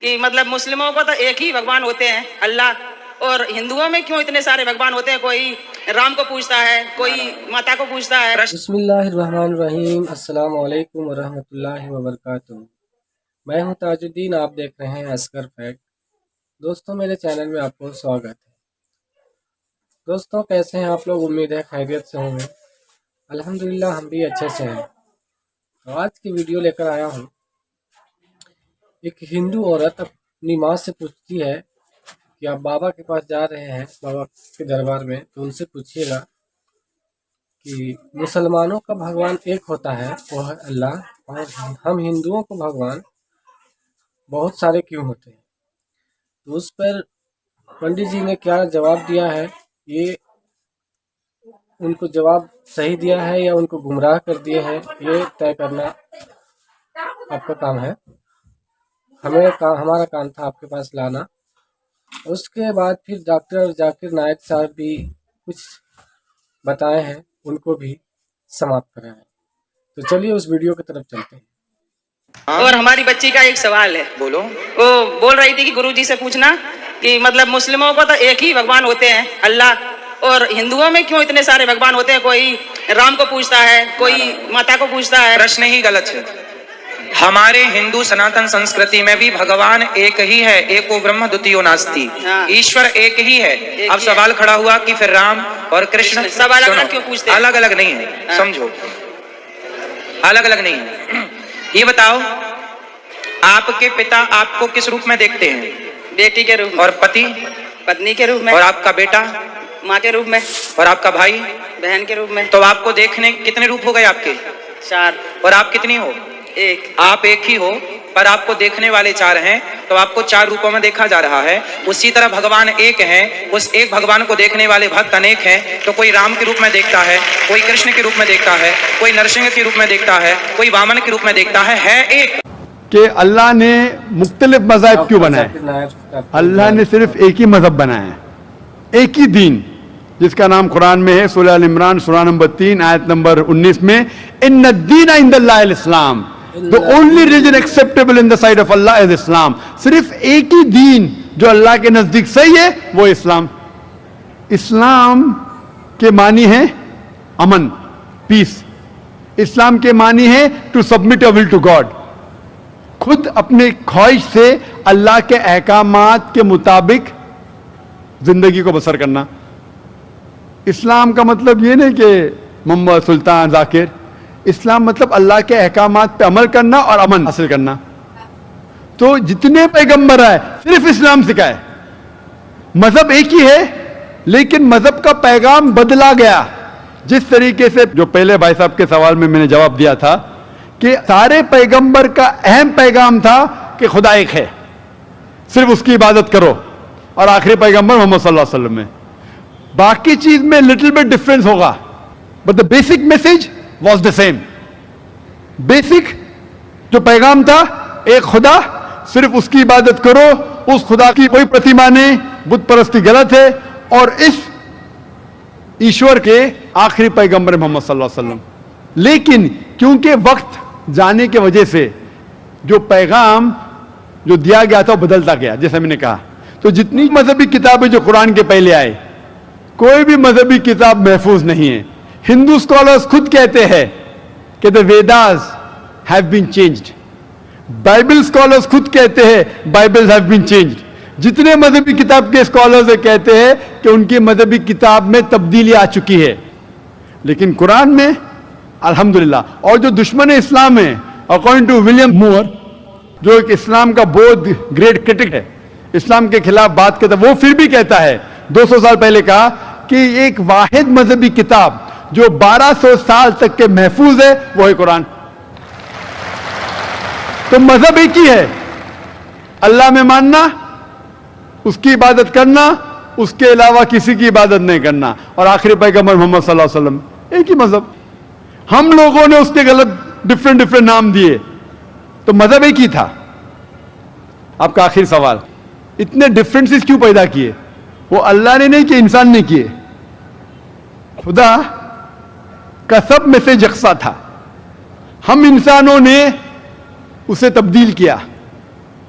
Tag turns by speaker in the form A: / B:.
A: کہ مطلب مسلموں کو تو ایک ہی بھگوان ہوتے ہیں اللہ، اور ہندوؤں میں کیوں اتنے سارے بھگوان ہوتے ہیں؟ کوئی رام کو پوجتا ہے، کوئی ماتا کو پوجتا ہے۔
B: بسم اللہ الرحمن الرحیم۔ السلام علیکم ورحمۃ اللہ وبرکاتہ۔ میں ہوں تاج الدین، آپ دیکھ رہے ہیں اصغر فیکٹ۔ دوستوں، میرے چینل میں آپ کو سواگت ہے۔ دوستوں، کیسے ہیں آپ لوگ؟ امید ہے خیریت سے ہوں گے۔ الحمدللہ ہم بھی اچھے سے ہیں۔ تو آج کی ویڈیو لے کر آیا ہوں۔ ایک ہندو عورت اپنی ماں سے پوچھتی ہے کہ آپ بابا کے پاس جا رہے ہیں، بابا کے دربار میں، تو ان سے پوچھیے گا کہ مسلمانوں کا بھگوان ایک ہوتا ہے، وہ ہے اللہ، اور ہم ہندوؤں کو بھگوان بہت سارے کیوں ہوتے ہیں؟ تو اس پر پنڈت جی نے کیا جواب دیا ہے، یہ ان کو جواب صحیح دیا ہے یا ان کو گمراہ کر دیے ہیں، یہ طے کرنا آپ کا کام ہے۔ ہمارا کام تھا آپ کے پاس لانا۔ اس کے بعد پھر ڈاکٹر ذاکر نائک صاحب بھی کچھ بتائے ہیں، ان کو بھی سماپت کرا ہے۔ تو چلیے اس ویڈیو کی طرف چلتے ہیں۔
A: اور ہماری بچی کا ایک سوال ہے،
C: بولو۔
A: وہ بول رہی تھی کہ گرو جی سے پوچھنا کہ مطلب مسلموں کو تو ایک ہی بھگوان ہوتے ہیں اللہ، اور ہندوؤں میں کیوں اتنے سارے بھگوان ہوتے ہیں؟ کوئی رام کو پوجتا ہے، کوئی ماتا کو پوجتا ہے۔
C: پرشن ہی غلط ہے۔ ہمارے ہندو سناتن سنسکرتی میں بھی بھگوان ایک ہی ہے، ایکو برہم دوتیو ناستی، ایشور ایک ہی ہے۔ اب سوال کھڑا ہوا کہ پھر رام اور کرشن
A: سب الگ الگ کیوں پوچھتے ہیں؟
C: الگ الگ نہیں ہے، سمجھو، الگ الگ نہیں ہے۔ یہ بتاؤ، آپ کے پتا آپ کو کس روپ میں دیکھتے ہیں؟
A: بیٹی کے روپ میں،
C: اور پتی؟
A: پتنی کے روپ میں،
C: اور آپ کا بیٹا؟
A: ماں کے روپ میں،
C: اور آپ کا بھائی؟
A: بہن کے روپ میں۔
C: تو آپ کو دیکھنے کتنے روپ ہو گئے آپ کے؟
A: 4۔
C: اور آپ کتنی ہو؟
A: ایک۔
C: آپ ایک ہی ہو، پر آپ کو دیکھنے والے 4 ہیں، تو آپ کو 4 روپوں میں دیکھا جا رہا ہے۔ اسی طرح بھگوان ایک ہیں، اس ایک بھگوان کو دیکھنے والے بھکت انیک ہیں۔ تو کوئی رام کے روپ میں دیکھتا ہے، کوئی کرشن کے روپ میں دیکھتا ہے، کوئی نرسنگ کے روپ میں دیکھتا ہے، کوئی وامن کے روپ میں دیکھتا ہے ایک۔
D: کہ اللہ نے مختلف مذاہب کیوں بنائے؟ اللہ نے صرف ایک ہی مذہب بنایا ہے، ایک ہی دین، جس کا نام قرآن میں ہے، سورہ ال عمران سورہ نمبر 3 آیت نمبر 19 میں، ان الدین عند اللہ الاسلام، the only religion acceptable in the sight of Allah is Islam۔ صرف ایک ہی دین جو اللہ کے نزدیک صحیح ہے وہ اسلام۔ اسلام کے معنی ہے امن، پیس۔ اسلام کے معنی ہے to submit your will to God، خود اپنے خواہش سے اللہ کے احکامات کے مطابق زندگی کو بسر کرنا۔ اسلام کا مطلب یہ نہیں کہ محمد سلطان ذاکر، اسلام مطلب اللہ کے احکامات پہ عمل کرنا اور امن حاصل کرنا۔ تو جتنے پیغمبر آئے صرف اسلام سکھائے، مذہب ایک ہی ہے، لیکن مذہب کا پیغام بدلا گیا۔ جس طریقے سے جو پہلے بھائی صاحب کے سوال میں نے جواب دیا تھا کہ سارے پیغمبر کا اہم پیغام تھا کہ خدا ایک ہے، صرف اس کی عبادت کرو، اور آخری پیغمبر محمد صلی اللہ علیہ وسلم میں باقی چیز میں لٹل بٹ ڈفرنس ہوگا، but the basic message was the same. Basic جو پیغام تھا، ایک خدا، صرف اس کی عبادت کرو، اس خدا کی کوئی پرتیما نہیں، بت پرستی غلط ہے، اور اس ایشور کے آخری پیغمبر محمد صلی اللہ علیہ وسلم۔ لیکن کیونکہ وقت جانے کی وجہ سے جو پیغام جو دیا گیا تھا وہ بدلتا گیا، جیسے میں نے کہا، تو جتنی مذہبی کتابیں جو قرآن کے پہلے آئے، کوئی بھی مذہبی کتاب محفوظ نہیں ہے۔ ہندو اسکالرز خود کہتے ہیں کہ the Vedas have been changed، Bible scholars خود کہتے ہیں Bibles have been changed۔ جتنے مذہبی کتاب کے اسکالرز کہتے ہیں کہ ان کی مذہبی کتاب میں تبدیلی آ چکی ہے، لیکن قرآن میں الحمدللہ۔ اور جو دشمن اسلام ہے، اکارڈنگ ٹو ولیم مور، جو ایک اسلام کا بہت گریٹ کرٹک ہے، اسلام کے خلاف بات کرتا ہے، وہ پھر بھی کہتا ہے، 200 سال پہلے کہا کہ ایک واحد مذہبی کتاب جو 1200 سال تک کے محفوظ ہے وہ ہے قرآن۔ تو مذہب ایک ہی ہے، اللہ میں ماننا، اس کی عبادت کرنا، اس کے علاوہ کسی کی عبادت نہیں کرنا، اور آخری پیغمبر محمد صلی اللہ علیہ وسلم، ایک ہی مذہب۔ ہم لوگوں نے اس کے غلط ڈفرنٹ نام دیے، تو مذہب ایک ہی تھا۔ آپ کا آخری سوال، اتنے ڈفرینسز کیوں پیدا کیے؟ وہ اللہ نے نہیں کیے، انسان نے کیے۔ خدا کا سب میں سے یکساں تھا، ہم انسانوں نے اسے تبدیل کیا۔